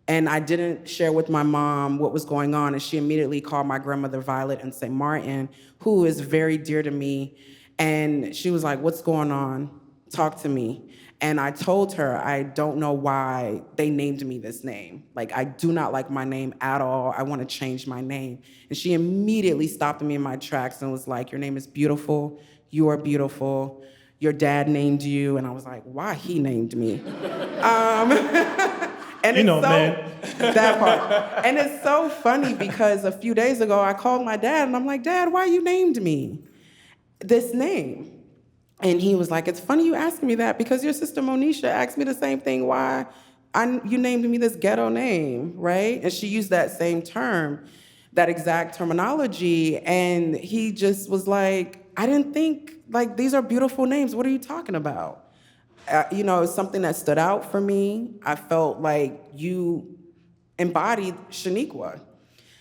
Speaker 3: And I didn't share with my mom what was going on, and she immediately called my grandmother Violet in St. Martin, who is very dear to me, and she was like, "What's going on? Talk to me." And I told her, I don't know why they named me this name. Like, I do not like my name at all. I want to change my name. And she immediately stopped me in my tracks and was like, "Your name is beautiful. You are beautiful. Your dad named you." And I was like, why he named me? And
Speaker 2: you know, man.
Speaker 3: That part. And it's so funny because a few days ago, I called my dad and I'm like, "Dad, why you named me this name?" And he was like, "It's funny you asking me that because your sister Monisha asked me the same thing, why you named me this ghetto name, right?" And she used that same term, that exact terminology. And he just was like, "I didn't think, like, these are beautiful names. What are you talking about?" You know, it's something that stood out for me. I felt like you embodied SHENEQUA.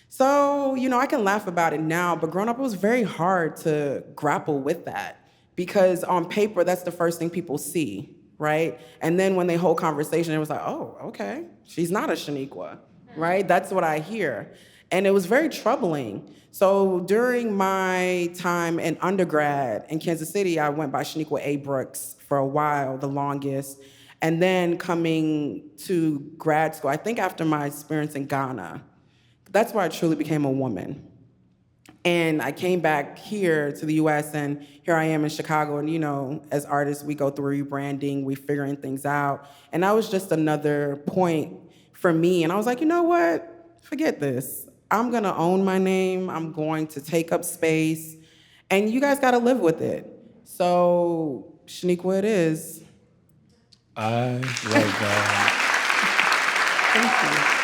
Speaker 3: So, you know, I can laugh about it now, but growing up, it was very hard to grapple with that. Because on paper, that's the first thing people see, right? And then when they hold conversation, it was like, "Oh, okay, she's not a SHENEQUA," right? That's what I hear. And it was very troubling. So during my time in undergrad in Kansas City, I went by SHENEQUA A. Brooks for a while, the longest. And then coming to grad school, I think after my experience in Ghana, that's where I truly became a woman. And I came back here to the US, and here I am in Chicago. And, you know, as artists, we go through rebranding, we figuring things out. And that was just another point for me. And I was like, you know what? Forget this. I'm gonna own my name. I'm going to take up space. And you guys gotta live with it. So, SHENEQUA it is.
Speaker 2: I love that.
Speaker 3: Thank you.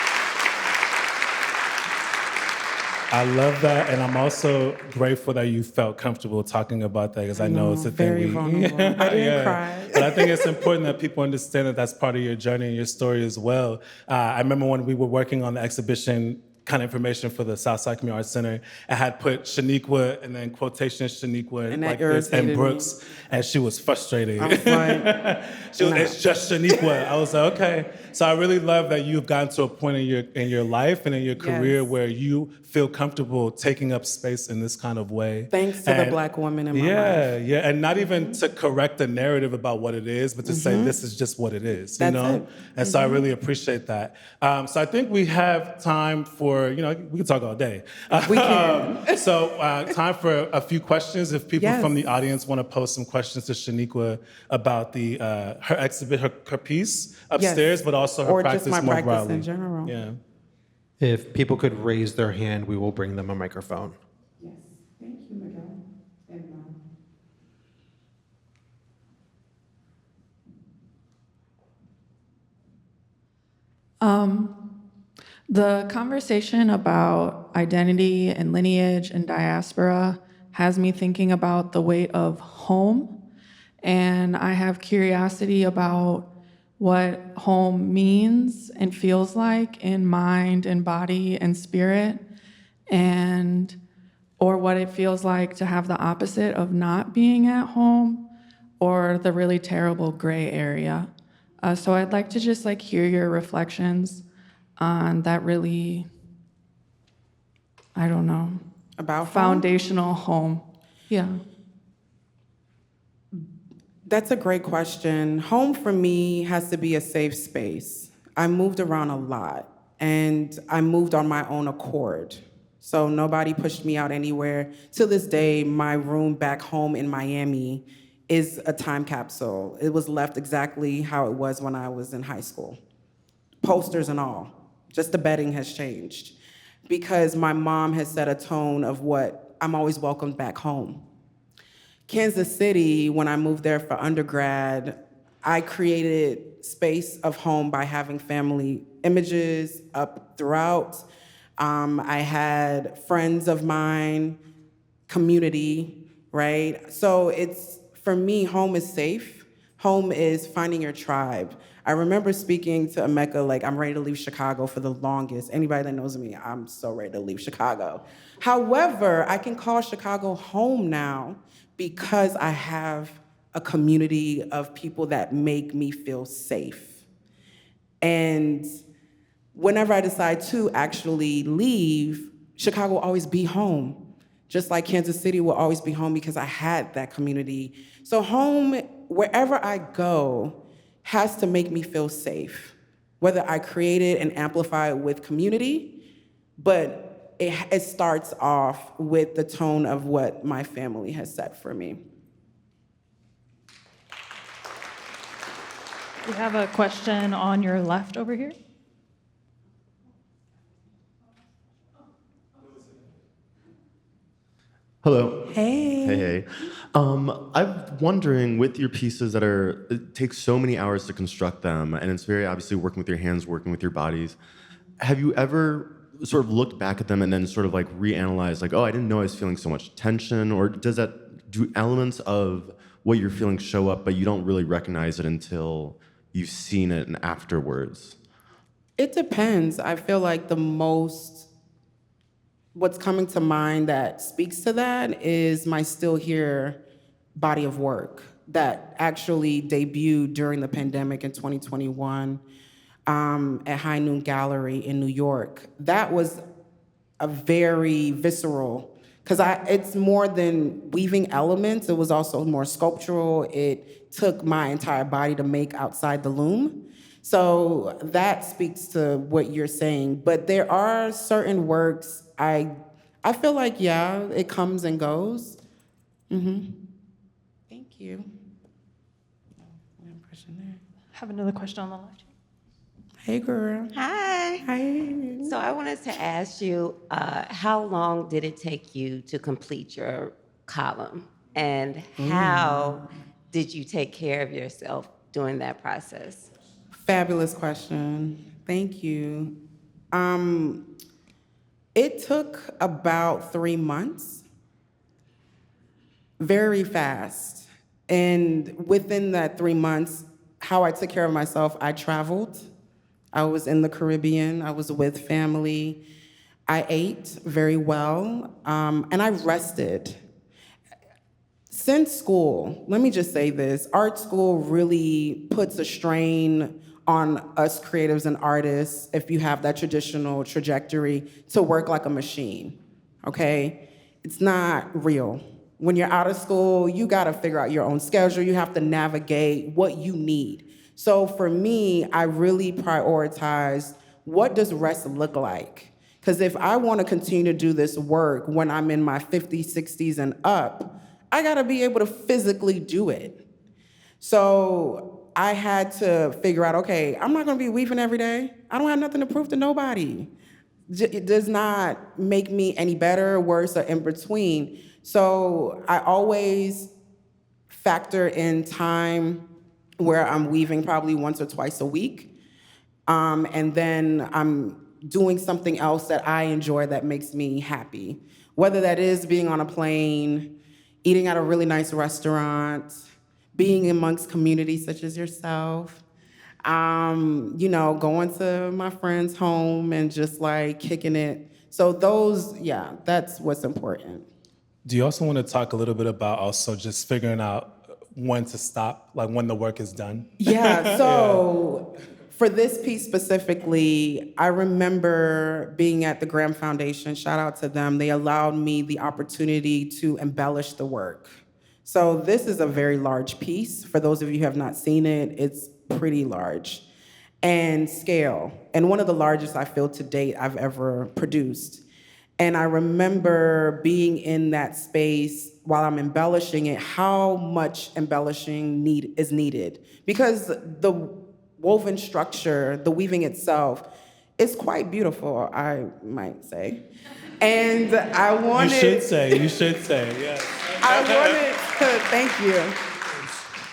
Speaker 2: I love that, and I'm also grateful that you felt comfortable talking about that, because I know it's a thing
Speaker 3: very vulnerable. I didn't cry.
Speaker 2: But I think it's important that people understand that that's part of your journey and your story as well. I remember when we were working on the exhibition kind of information for the Southside Community Arts Center, I had put SHENEQUA and then quotation SHENEQUA
Speaker 3: And
Speaker 2: like this, and Brooks, and she was frustrated.
Speaker 3: I was like,
Speaker 2: It's just SHENEQUA. I was like, okay. So I really love that you've gotten to a point in your life and in your career
Speaker 3: Yes.
Speaker 2: where you feel comfortable taking up space in this kind of way.
Speaker 3: Thanks to the Black woman in my life.
Speaker 2: Yeah, and not even to correct the narrative about what it is, but to say this is just what it is, you
Speaker 3: That's
Speaker 2: know?
Speaker 3: it.
Speaker 2: And so I really appreciate that. So I think we have time for, we can talk all day.
Speaker 3: We can.
Speaker 2: So time for a few questions. If people
Speaker 3: Yes.
Speaker 2: from the audience want to post some questions to SHENEQUA about her exhibit, her piece upstairs, but also her
Speaker 3: or
Speaker 2: practice
Speaker 3: just my
Speaker 2: more
Speaker 3: practice
Speaker 2: broadly.
Speaker 3: in general.
Speaker 2: Yeah.
Speaker 4: If people could raise their hand, we will bring them a microphone.
Speaker 3: Yes. Thank you, Miguel.
Speaker 5: The conversation about identity and lineage and diaspora has me thinking about the weight of home. And I have curiosity about what home means and feels like in mind and body and spirit, or what it feels like to have the opposite of not being at home, or the really terrible gray area. So I'd like to just hear your reflections on that really, I don't know,
Speaker 3: About home?
Speaker 5: foundational home. Yeah.
Speaker 3: That's a great question. Home for me has to be a safe space. I moved around a lot, and I moved on my own accord. So nobody pushed me out anywhere. To this day, my room back home in Miami is a time capsule. It was left exactly how it was when I was in high school. Posters and all. Just the bedding has changed. Because my mom has set a tone of what I'm always welcomed back home. Kansas City, when I moved there for undergrad, I created space of home by having family images up throughout. I had friends of mine, community, right? So for me, home is safe. Home is finding your tribe. I remember speaking to Nnaemeka, I'm ready to leave Chicago for the longest. Anybody that knows me, I'm so ready to leave Chicago. However, I can call Chicago home now because I have a community of people that make me feel safe. And whenever I decide to actually leave, Chicago will always be home. Just like Kansas City will always be home because I had that community. So home, wherever I go, has to make me feel safe. Whether I create it and amplify it with community, but it starts off with the tone of what my family has set for me.
Speaker 6: We have a question on your left over here.
Speaker 7: Hello.
Speaker 3: Hey.
Speaker 7: Hey. I'm wondering, with your pieces it takes so many hours to construct them, and it's very obviously working with your hands, working with your bodies. Have you ever sort of looked back at them and then sort of reanalyzed, oh, I didn't know I was feeling so much tension, or do elements of what you're feeling show up, but you don't really recognize it until you've seen it and afterwards?
Speaker 3: It depends. I feel like what's coming to mind that speaks to that is my Still Here body of work that actually debuted during the pandemic in 2021 at High Noon Gallery in New York. That was a very visceral, because it's more than weaving elements, it was also more sculptural. It took my entire body to make Outside the Loom. So that speaks to what you're saying. But there are certain works I feel like, yeah, it comes and goes. Thank you.
Speaker 6: Have another question on the left.
Speaker 3: Hey, girl.
Speaker 8: Hi.
Speaker 3: Hi.
Speaker 8: So I wanted to ask you, how long did it take you to complete your column? And how did you take care of yourself during that process?
Speaker 3: Fabulous question. Thank you. It took about 3 months. Very fast. And within that 3 months, how I took care of myself, I traveled. I was in the Caribbean. I was with family. I ate very well, and I rested. Since school, let me just say this, art school really puts a strain on us creatives and artists, if you have that traditional trajectory, to work like a machine, okay? It's not real. When you're out of school, you gotta figure out your own schedule. You have to navigate what you need. So for me, I really prioritize, what does rest look like? Because if I wanna continue to do this work when I'm in my 50s, 60s, and up, I gotta be able to physically do it. So I had to figure out, okay, I'm not gonna be weaving every day. I don't have nothing to prove to nobody. It does not make me any better, worse, or in between. So I always factor in time where I'm weaving probably once or twice a week. And then I'm doing something else that I enjoy that makes me happy. Whether that is being on a plane, eating at a really nice restaurant, being amongst communities such as yourself, going to my friend's home and just like kicking it. So that's what's important.
Speaker 2: Do you also want to talk a little bit about also just figuring out when to stop, like when the work is done?
Speaker 3: Yeah, so for this piece specifically, I remember being at the Graham Foundation, shout out to them. They allowed me the opportunity to embellish the work. So this is a very large piece. For those of you who have not seen it, it's pretty large and scale, and one of the largest I feel to date I've ever produced. And I remember being in that space while I'm embellishing it, how much embellishing is needed. Because the woven structure, the weaving itself, is quite beautiful, I might say. And I wanted...
Speaker 2: You should say, yes.
Speaker 3: Thank you.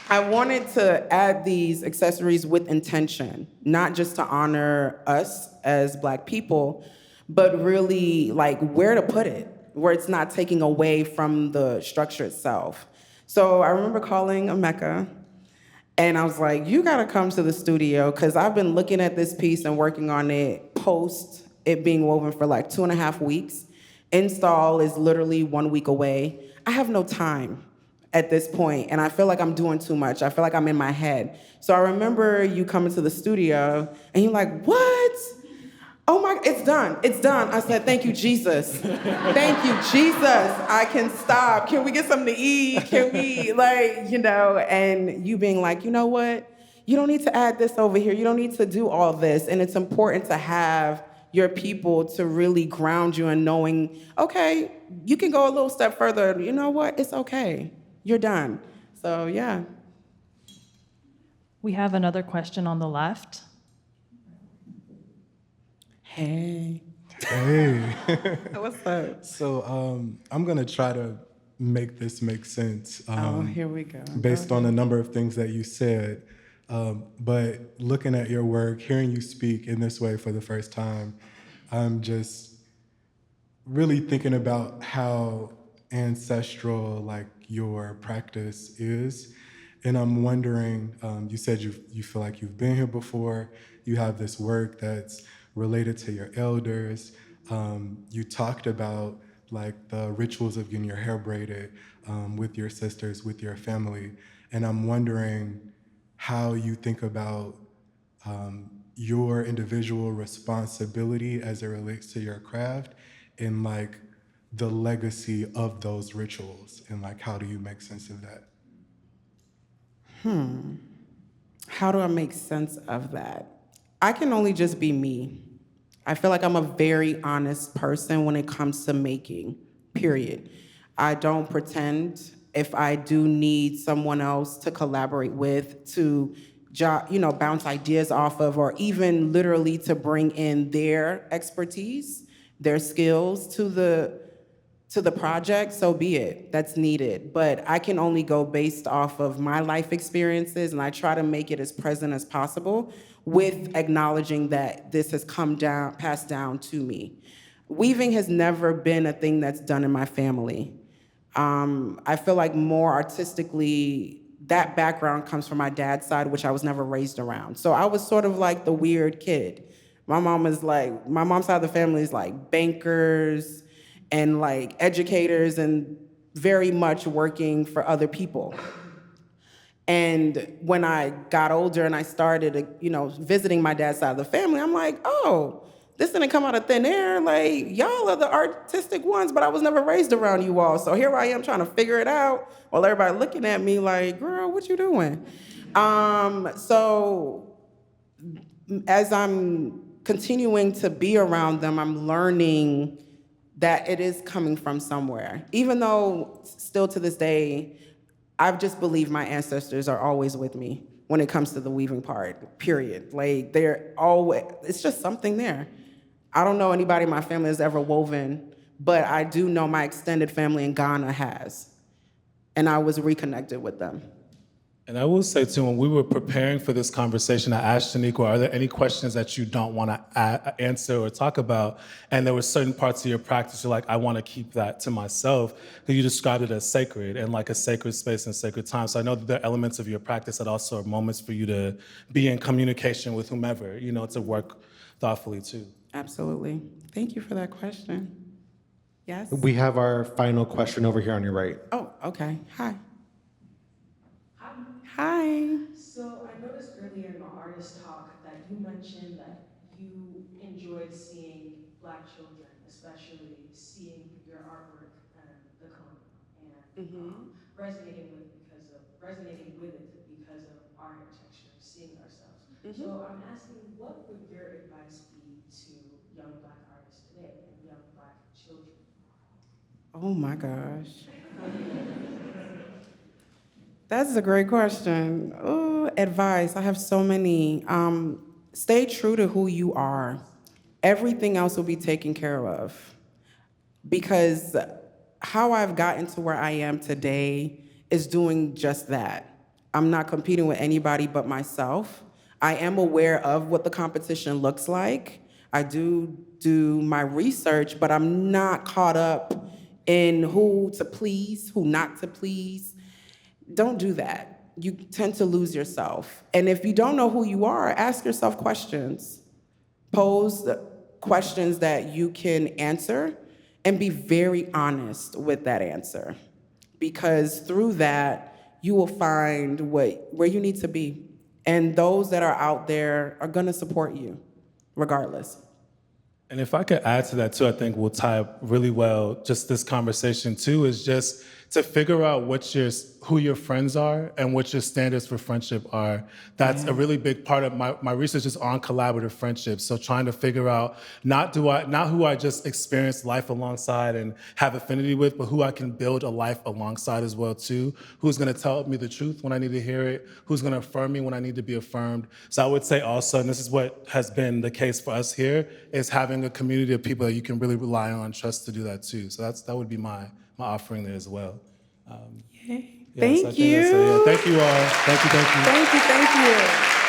Speaker 3: I wanted to add these accessories with intention, not just to honor us as Black people, but really like where to put it, where it's not taking away from the structure itself. So I remember calling Nnaemeka, and I was like, you gotta come to the studio, because I've been looking at this piece and working on it post it being woven for like 2.5 weeks. Install is literally 1 week away. I have no time at this point, and I feel like I'm doing too much. I feel like I'm in my head. So I remember you coming to the studio, and you're like, what? Oh my, it's done. I said, thank you, Jesus. Thank you, Jesus. I can stop. Can we get something to eat? Can we, and you being like, you know what? You don't need to add this over here. You don't need to do all this. And it's important to have your people to really ground you in knowing, okay, you can go a little step further. You know what? It's okay. You're done. So, yeah.
Speaker 6: We have another question on the left.
Speaker 3: Hey. What's up?
Speaker 9: So I'm going to try to make this make sense.
Speaker 3: Here we go.
Speaker 9: Based on a number of things that you said. But looking at your work, hearing you speak in this way for the first time, I'm just really thinking about how ancestral, like, your practice is. And I'm wondering, you said you feel like you've been here before, you have this work that's related to your elders. You talked about like the rituals of getting your hair braided with your sisters, with your family. And I'm wondering how you think about your individual responsibility as it relates to your craft and like the legacy of those rituals, and like how do you make sense of that?
Speaker 3: How do I make sense of that? I can only just be me. I feel like I'm a very honest person when it comes to making, period. I don't pretend. If I do need someone else to collaborate with, to bounce ideas off of, or even literally to bring in their expertise, their skills to the project, so be it. That's needed. But I can only go based off of my life experiences, and I try to make it as present as possible with acknowledging that this has passed down to me. Weaving has never been a thing that's done in my family. I feel like more artistically, that background comes from my dad's side, which I was never raised around. So I was sort of like the weird kid. My mom's side of the family is like bankers and like educators and very much working for other people. And when I got older and I started, visiting my dad's side of the family, I'm like, oh, this didn't come out of thin air. Like, y'all are the artistic ones, but I was never raised around you all. So here I am trying to figure it out while everybody looking at me like, girl, what you doing? So as I'm continuing to be around them, I'm learning that it is coming from somewhere. Even though still to this day, I've just believed my ancestors are always with me when it comes to the weaving part, period. Like, they're always, it's just something there. I don't know anybody in my family has ever woven, but I do know my extended family in Ghana has. And I was reconnected with them.
Speaker 2: And I will say, too, when we were preparing for this conversation, I asked SHENEQUA, are there any questions that you don't want to answer or talk about? And there were certain parts of your practice you're like, I want to keep that to myself, because you described it as sacred and like a sacred space and sacred time. So I know that there are elements of your practice that also are moments for you to be in communication with whomever, to work thoughtfully, too.
Speaker 3: Absolutely. Thank you for that question. Yes?
Speaker 4: We have our final question over here on your right.
Speaker 3: Oh, okay. Hi. Hi.
Speaker 10: So I noticed earlier in the artist talk that you mentioned that you enjoyed seeing Black children, especially seeing your artwork and the column, and resonating with it because of our architecture, seeing ourselves. So I'm asking, what would your advice be to young Black artists today and young Black children?
Speaker 3: Oh my gosh. That's a great question. Oh, advice. I have so many. Stay true to who you are. Everything else will be taken care of. Because how I've gotten to where I am today is doing just that. I'm not competing with anybody but myself. I am aware of what the competition looks like. I do my research, but I'm not caught up in who to please, who not to please. Don't do that. You tend to lose yourself. And if you don't know who you are, ask yourself questions. Pose questions that you can answer and be very honest with that answer. Because through that, you will find where you need to be. And those that are out there are gonna support you, regardless.
Speaker 2: And if I could add to that too, I think will tie up really well, just this conversation too, is just to figure out who your friends are and what your standards for friendship are. That's a really big part of my research is on collaborative friendships. So trying to figure out not who I just experience life alongside and have affinity with, but who I can build a life alongside as well too. Who's gonna tell me the truth when I need to hear it, who's gonna affirm me when I need to be affirmed. So I would say also, and this is what has been the case for us here, is having a community of people that you can really rely on, trust to do that too. So that would be my offering there as well.
Speaker 3: Thank you.
Speaker 2: Thank you all. Thank you.
Speaker 3: Thank you.